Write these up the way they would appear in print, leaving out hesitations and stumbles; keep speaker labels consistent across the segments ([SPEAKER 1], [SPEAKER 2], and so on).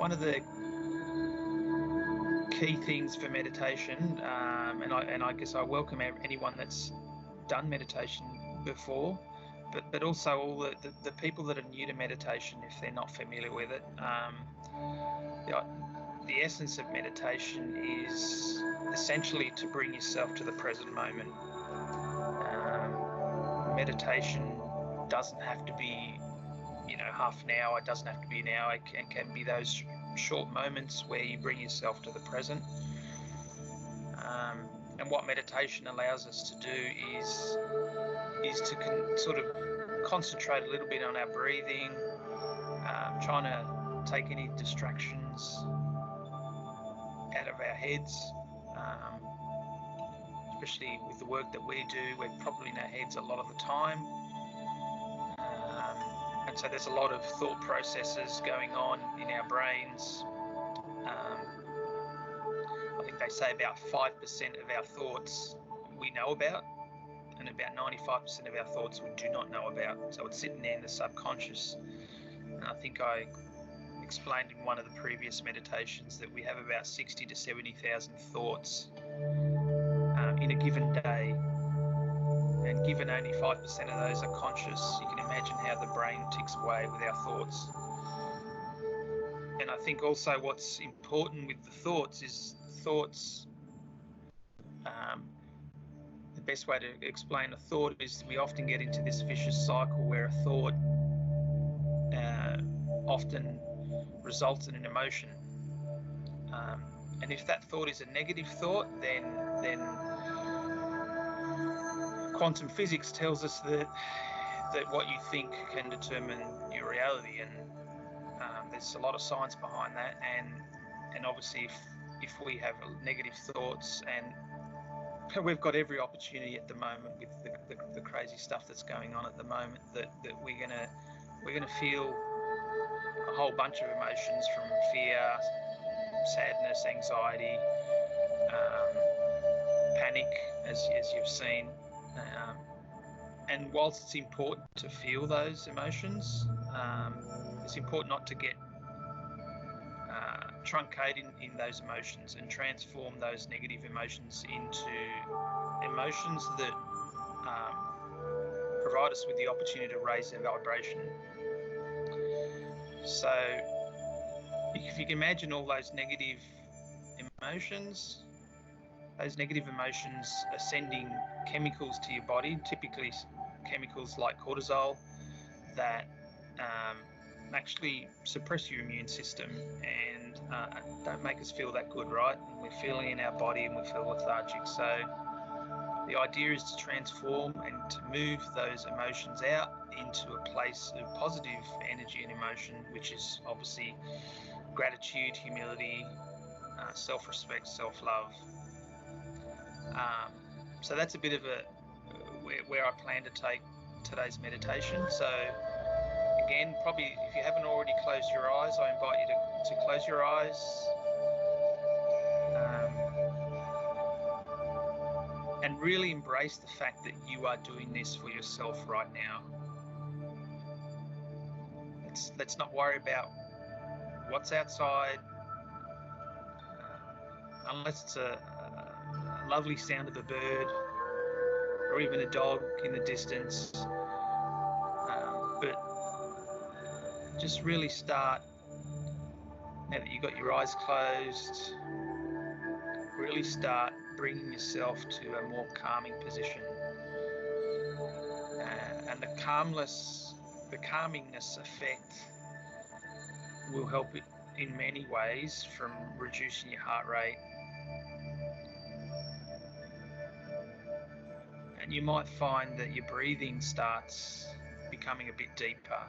[SPEAKER 1] one of the key things for meditation, and I guess I welcome anyone that's done meditation before, but also all the people that are new to meditation if they're not familiar with it. The essence of meditation is essentially to bring yourself to the present moment. Meditation doesn't have to be, half an hour. It doesn't have to be an hour. It can be those short moments where you bring yourself to the present. And what meditation allows us to do is to sort of concentrate a little bit on our breathing, trying to take any distractions out of our heads, especially with the work that we do. We're probably in our heads a lot of the time, and so there's a lot of thought processes going on in our brains. I think they say about 5% of our thoughts we know about, and about 95% of our thoughts we do not know about. So it's sitting there in the subconscious. And I think I explained in one of the previous meditations that we have about 60 to 70,000 thoughts in a given day. And given only 5% of those are conscious, you can imagine how the brain ticks away with our thoughts. And I think also what's important with the thoughts is the best way to explain a thought is we often get into this vicious cycle where a thought often results in an emotion. And if that thought is a negative thought, then quantum physics tells us that what you think can determine your reality, and there's a lot of science behind that. And obviously, if we have negative thoughts, and we've got every opportunity at the moment with the crazy stuff that's going on at the moment, that we're gonna feel a whole bunch of emotions, from fear, sadness, anxiety, panic, as you've seen. And whilst it's important to feel those emotions, it's important not to get truncated in those emotions and transform those negative emotions into emotions that provide us with the opportunity to raise their vibration. So if you can imagine all those negative emotions are sending chemicals to your body, typically chemicals like cortisol, that actually suppress your immune system and don't make us feel that good, right? And we're feeling in our body and we feel lethargic. So the idea is to transform and to move those emotions out into a place of positive energy and emotion, which is obviously gratitude, humility, self-respect, self-love. So that's a bit of where I plan to take today's meditation. So again, probably if you haven't already closed your eyes, I invite you to close your eyes. And really embrace the fact that you are doing this for yourself right now. Let's not worry about what's outside, unless it's a lovely sound of a bird or even a dog in the distance. But just really start, now that you've got your eyes closed, really start bringing yourself to a more calming position. And the calmingness effect will help it in many ways, from reducing your heart rate. And you might find that your breathing starts becoming a bit deeper.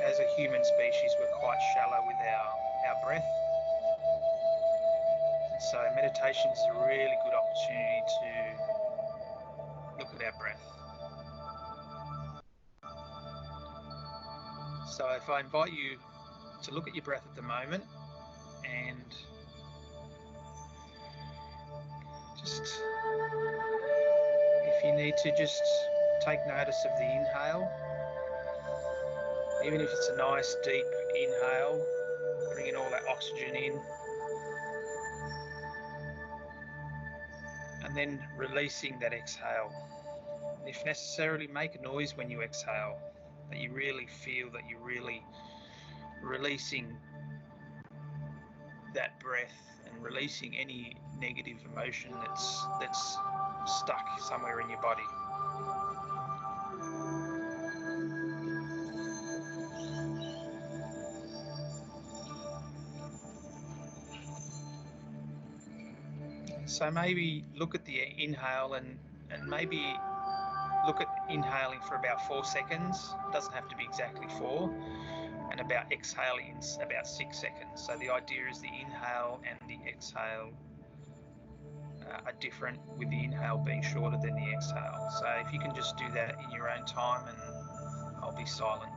[SPEAKER 1] As a human species, we're quite shallow with our breath. And so meditation is a really good opportunity to look at our breath. So if I invite you to look at your breath at the moment, and just, if you need to, just take notice of the inhale. The Even if it's a nice deep inhale, bringing all that oxygen in, and then releasing that exhale. And if necessarily, make a noise when you exhale, that you really feel that you're really releasing that breath and releasing any negative emotion that's stuck somewhere in your body. So maybe look at the inhale and maybe look at inhaling for about 4 seconds. It doesn't have to be exactly 4. And about exhaling in about 6 seconds. So the idea is the inhale and the exhale are different, with the inhale being shorter than the exhale. So if you can just do that in your own time, and I'll be silent.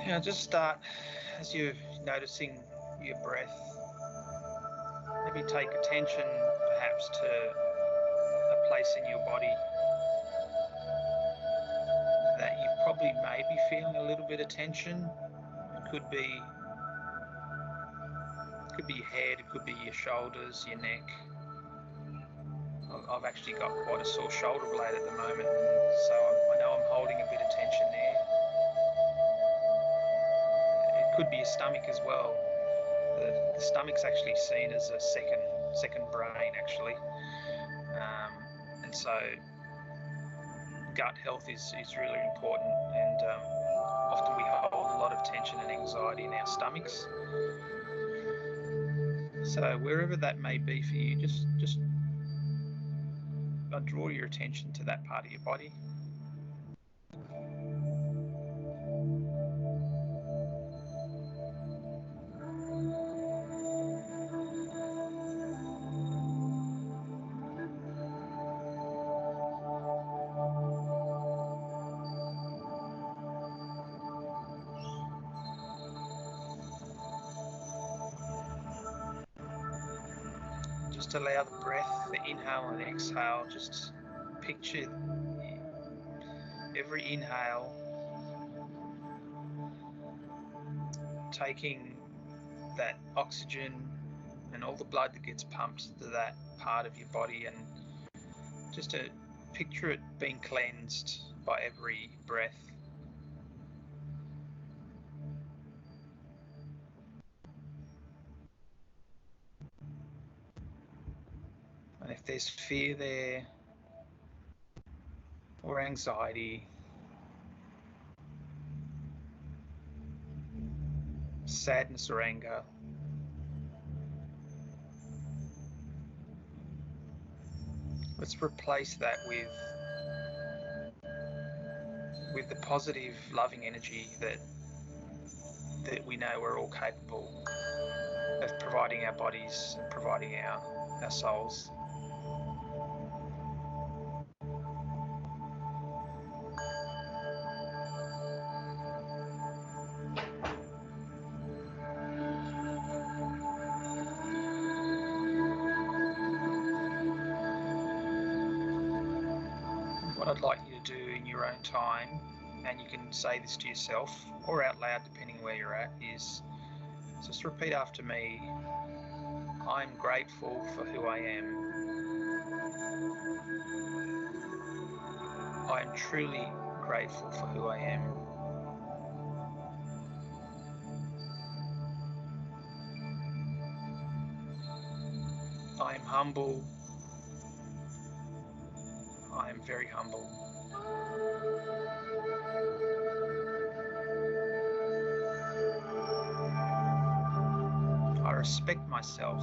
[SPEAKER 1] Now just start, as you're noticing your breath, maybe take attention perhaps to a place in your body that you probably may be feeling a little bit of tension. It could be your head, it could be your shoulders, your neck. I've actually got quite a sore shoulder blade at the moment, so I know I'm holding a bit of tension there. It could be your stomach as well. The stomach's actually seen as a second brain, actually, and so gut health is really important, and often we hold a lot of tension and anxiety in our stomachs. So wherever that may be for you, just draw your attention to that part of your body. Just allow the breath, the inhale and exhale, just picture every inhale taking that oxygen and all the blood that gets pumped to that part of your body, and just to picture it being cleansed by every breath. And if there's fear there, or anxiety, sadness or anger, let's replace that with the positive, loving energy that we know we're all capable of providing our bodies and providing our souls. What I'd like you to do in your own time, and you can say this to yourself or out loud depending where you're at, is just repeat after me. I'm grateful for who I am. I am truly grateful for who I am. I am humble. I am very humble. I respect myself.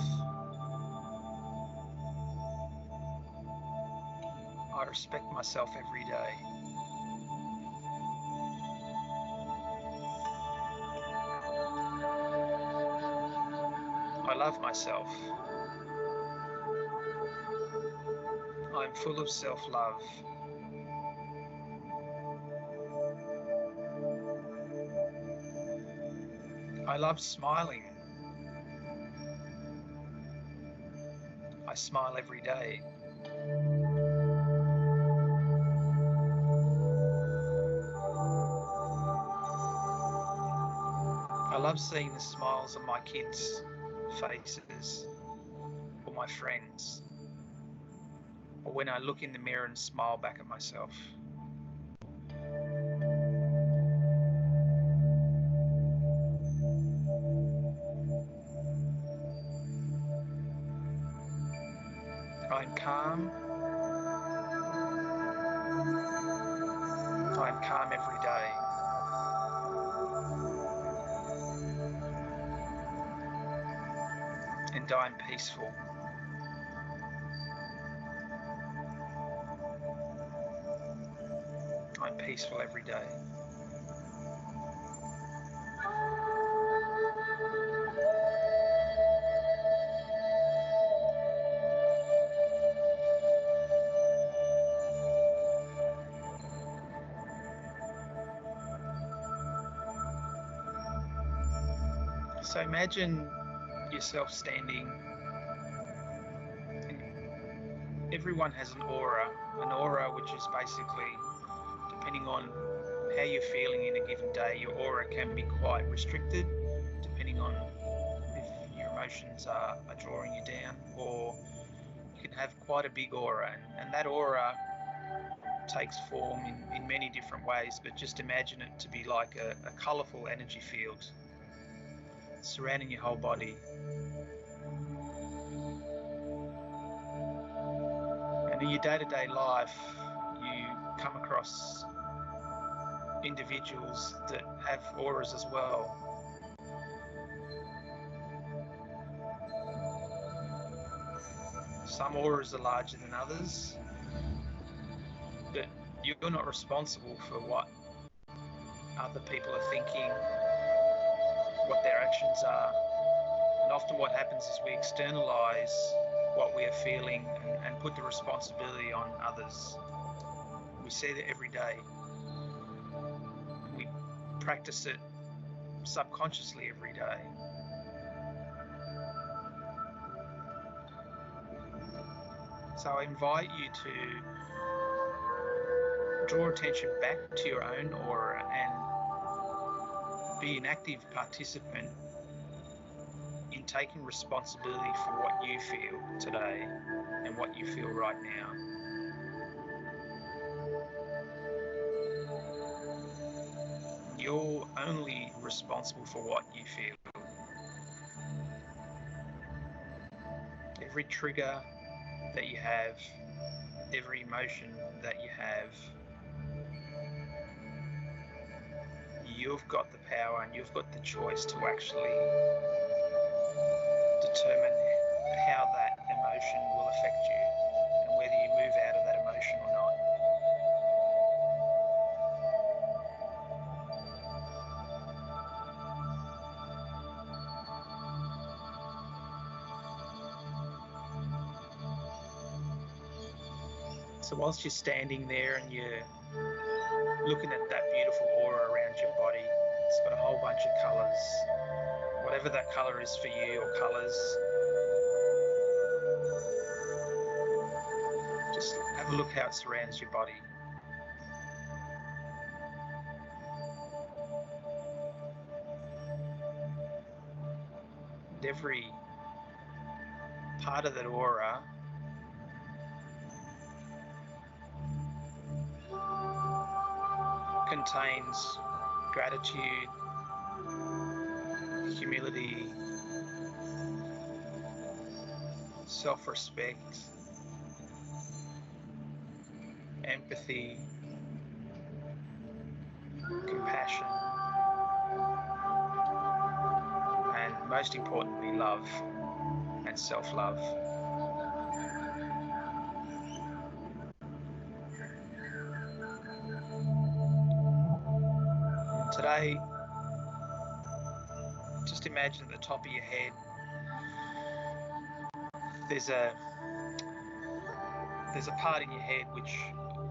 [SPEAKER 1] I respect myself every day. love myself. I'm full of self-love. I love smiling. I smile every day. I love seeing the smiles on my kids' faces, or my friends, or when I look in the mirror and smile back at myself. I'm calm. I'm calm every day. And I'm peaceful. I'm peaceful every day. So imagine yourself standing. Everyone has an aura which is basically, depending on how you're feeling in a given day, your aura can be quite restricted, depending on if your emotions are drawing you down, or you can have quite a big aura, and that aura takes form in many different ways, but just imagine it to be like a colourful energy field surrounding your whole body. And in your day-to-day life, you come across individuals that have auras as well. Some auras are larger than others, but you're not responsible for what other people are thinking, what their actions are. And often what happens is we externalize what we are feeling and put the responsibility on others. We see that every day. We practice it subconsciously every day. So I invite you to draw attention back to your own aura and be an active participant in taking responsibility for what you feel today and what you feel right now. You're only responsible for what you feel. Every trigger that you have, every emotion that you have, you've got the power and you've got the choice to actually determine how that emotion will affect you and whether you move out of that emotion or not. So whilst you're standing there and you're looking at that beautiful aura around your body, it's got a whole bunch of colours. Whatever that colour is for you, or colours, just have a look how it surrounds your body. And every part of that aura contains gratitude, humility, self-respect, empathy, compassion, and most importantly, love and self-love. And today, just imagine at the top of your head there's a part in your head which,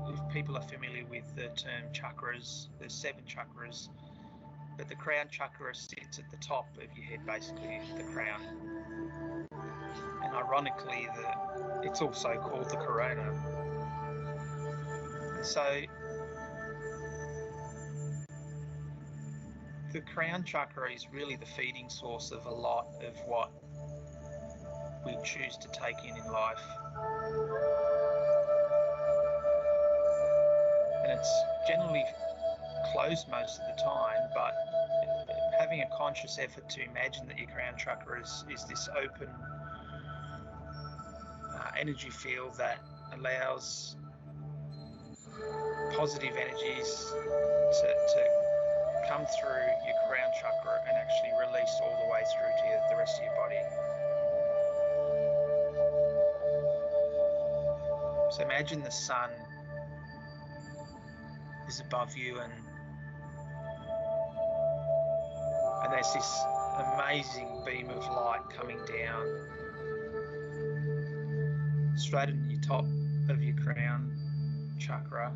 [SPEAKER 1] if people are familiar with the term chakras, there's 7 chakras, but the crown chakra sits at the top of your head, basically the crown. And ironically, it's also called the corona. And so the crown chakra is really the feeding source of a lot of what we choose to take in life. And it's generally closed most of the time, but having a conscious effort to imagine that your crown chakra is this open energy field that allows positive energies to come through your crown chakra and actually release all the way through to the rest of your body. So imagine the sun is above you, and there's this amazing beam of light coming down straight into your top of your crown chakra.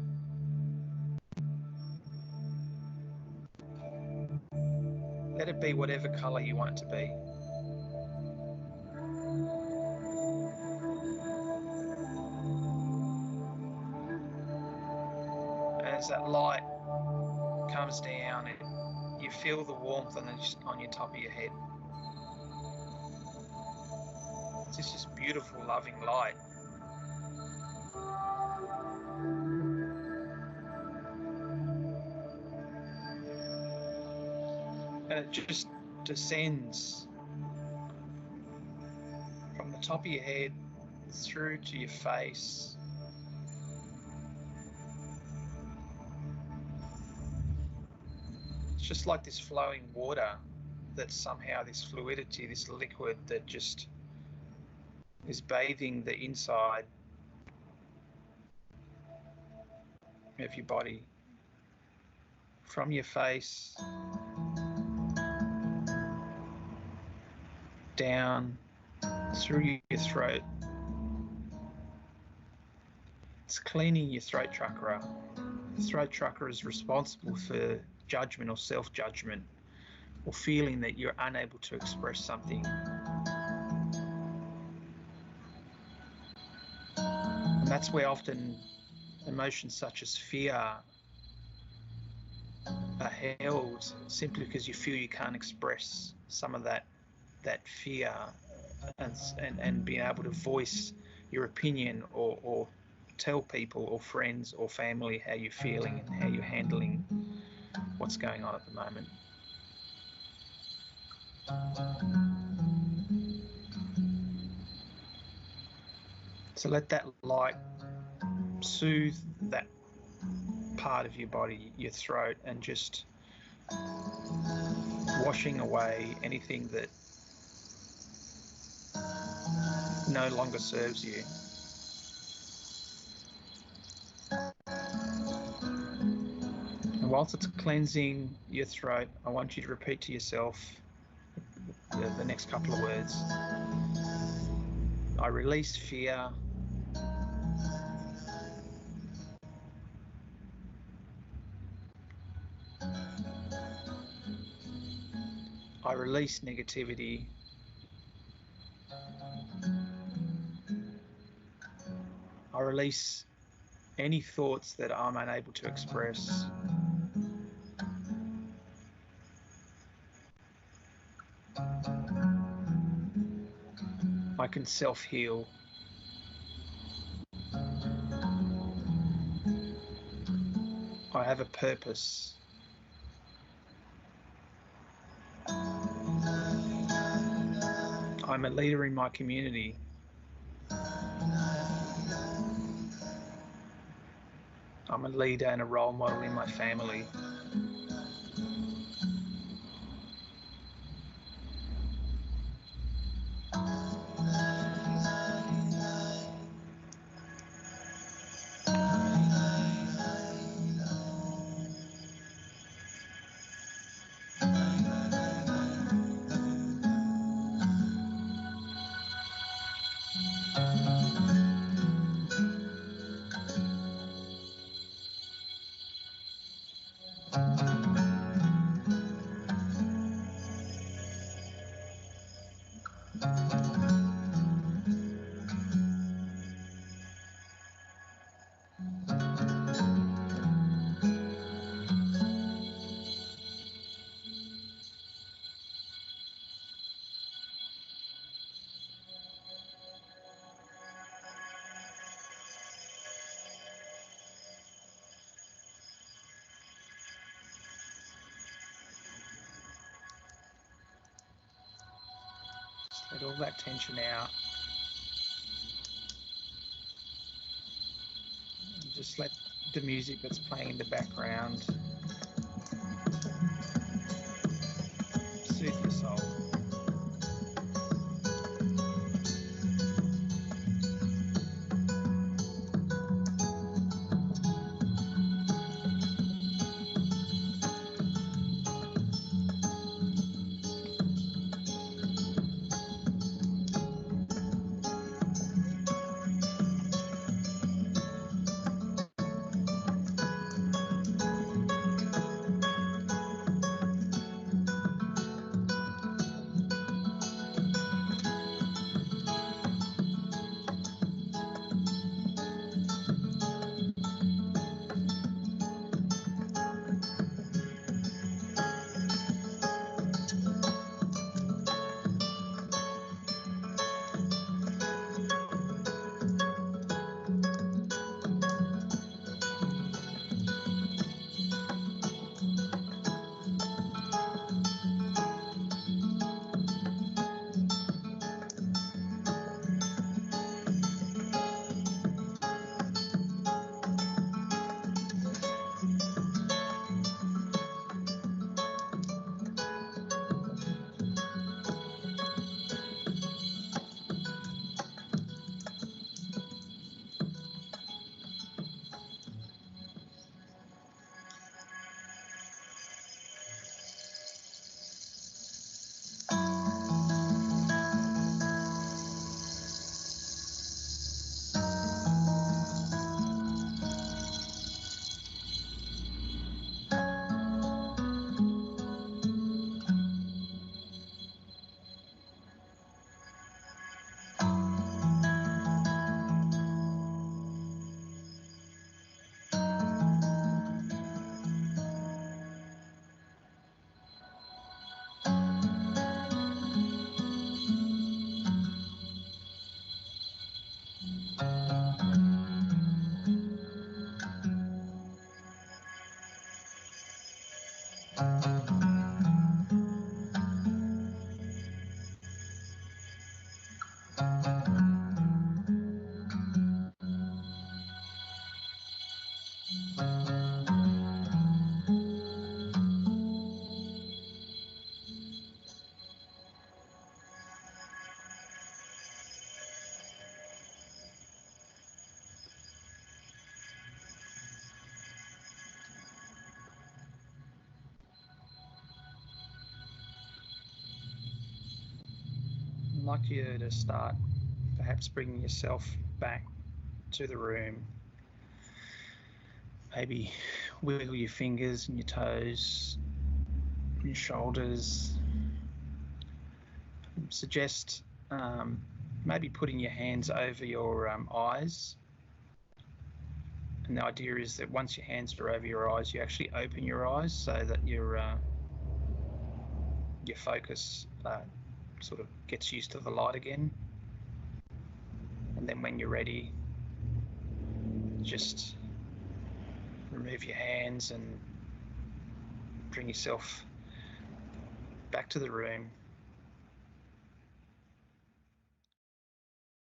[SPEAKER 1] Let it be whatever colour you want it to be. As that light comes down, you feel the warmth on your top of your head. It's just this beautiful, loving light. And it just descends from the top of your head through to your face. It's just like this flowing water that's somehow this fluidity, this liquid that just is bathing the inside of your body, from your face down through your throat. It's cleaning your throat chakra. The throat chakra is responsible for judgment or self-judgment, or feeling that you're unable to express something. And that's where often emotions such as fear are held, simply because you feel you can't express some of that fear, and being able to voice your opinion or tell people or friends or family how you're feeling and how you're handling what's going on at the moment. So let that light soothe that part of your body, your throat, and just washing away anything that no longer serves you. And whilst it's cleansing your throat, I want you to repeat to yourself the next couple of words. I release fear. I release negativity. I release any thoughts that I'm unable to express. I can self-heal. I have a purpose. I'm a leader in my community. I'm a leader and a role model in my family. Let all that tension out. And just let the music that's playing in the background soothe your soul. I'd like you to start perhaps bringing yourself back to the room. Maybe wiggle your fingers and your toes, your shoulders. Suggest maybe putting your hands over your eyes. And the idea is that once your hands are over your eyes, you actually open your eyes so that your focus sort of gets used to the light again. And then when you're ready, just remove your hands and bring yourself back to the room.